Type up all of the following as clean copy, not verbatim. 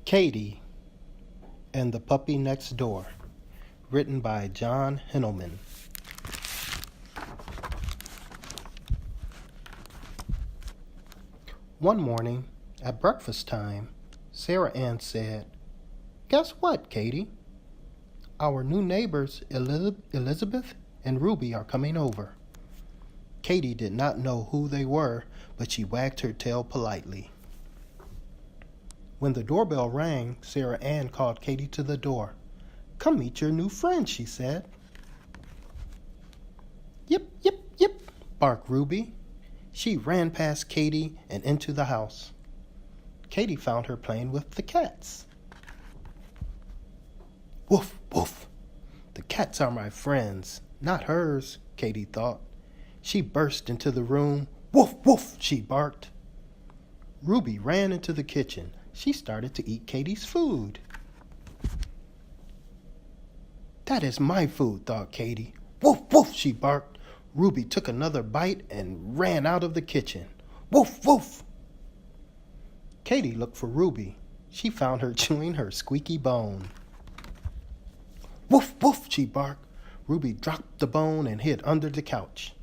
Katie and the Puppy Next Door, written by John Henneman. One morning, at breakfast time, Sarah Ann said, "Guess what, Katie? Our new neighbors, Elizabeth and Ruby, are coming over." Katie did not know who they were, but she wagged her tail politely. When the doorbell rang, Sarah Ann called Katie to the door. "Come meet your new friend," she said. "Yip, yip, yip," barked Ruby. She ran past Katie and into the house. Katie found her playing with the cats. "Woof, woof. The cats are my friends, not hers," Katie thought. She burst into the room. "Woof, woof," she barked. Ruby ran into the kitchen. She started to eat Katie's food. "That is my food," thought Katie. "Woof, woof," she barked. Ruby took another bite and ran out of the kitchen. "Woof, woof." Katie looked for Ruby. She found her chewing her squeaky bone. "Woof, woof," she barked. Ruby dropped the bone and hid under the couch.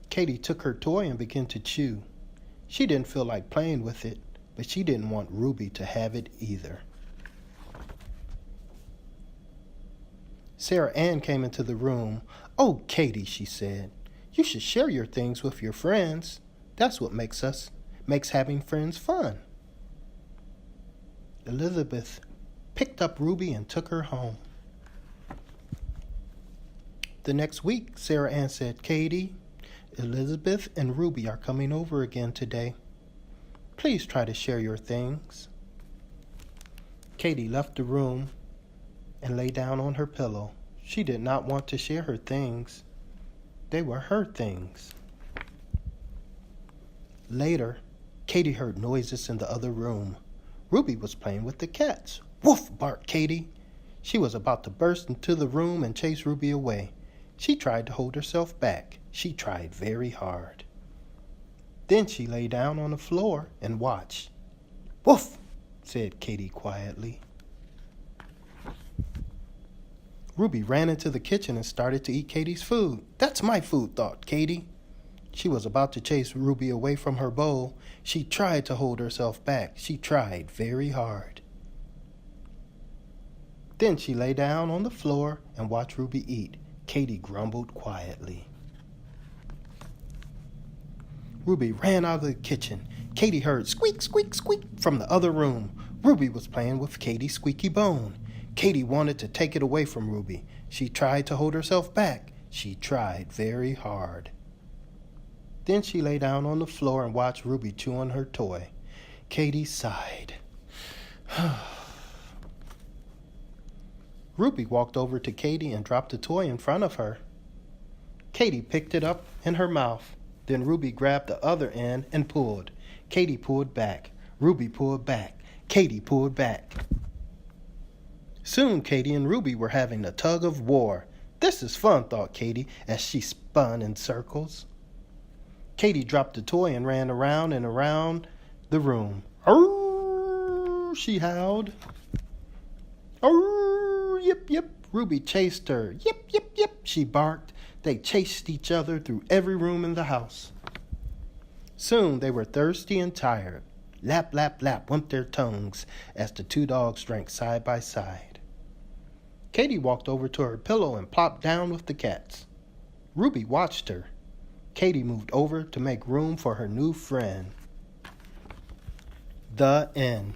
Katie took her toy and began to chew. She didn't feel like playing with it, but she didn't want Ruby to have it either. Sarah Ann came into the room. "Oh, Katie," she said, "you should share your things with your friends. That's what makes having friends fun." Elizabeth picked up Ruby and took her home. The next week, Sarah Ann said, "Katie, Elizabeth and Ruby are coming over again today. Please try to share your things." Katie left the room and lay down on her pillow. She did not want to share her things. They were her things. Later, Katie heard noises in the other room. Ruby was playing with the cats. "Woof," barked Katie. She was about to burst into the room and chase Ruby away. She tried to hold herself back. She tried very hard. Then she lay down on the floor and watched. "Woof," said Katie quietly. Ruby ran into the kitchen and started to eat Katie's food. "That's my food," thought Katie. She was about to chase Ruby away from her bowl. She tried to hold herself back. She tried very hard. Then she lay down on the floor and watched Ruby eat. Katie grumbled quietly. Ruby ran out of the kitchen. Katie heard squeak, squeak, squeak from the other room. Ruby was playing with Katie's squeaky bone. Katie wanted to take it away from Ruby. She tried to hold herself back. She tried very hard. Then she lay down on the floor and watched Ruby chew on her toy. Katie sighed. Ruby walked over to Katie and dropped the toy in front of her. Katie picked it up in her mouth. Then Ruby grabbed the other end and pulled. Katie pulled back. Ruby pulled back. Katie pulled back. Soon Katie and Ruby were having a tug of war. "This is fun," thought Katie as she spun in circles. Katie dropped the toy and ran around and around the room. "Arr!" she howled. "Arr! Yip, yip!" Ruby chased her. "Yip, yip, yip!" she barked. They chased each other through every room in the house. Soon they were thirsty and tired. Lap, lap, lap went their tongues as the two dogs drank side by side. Katie walked over to her pillow and plopped down with the cats. Ruby watched her. Katie moved over to make room for her new friend. The end.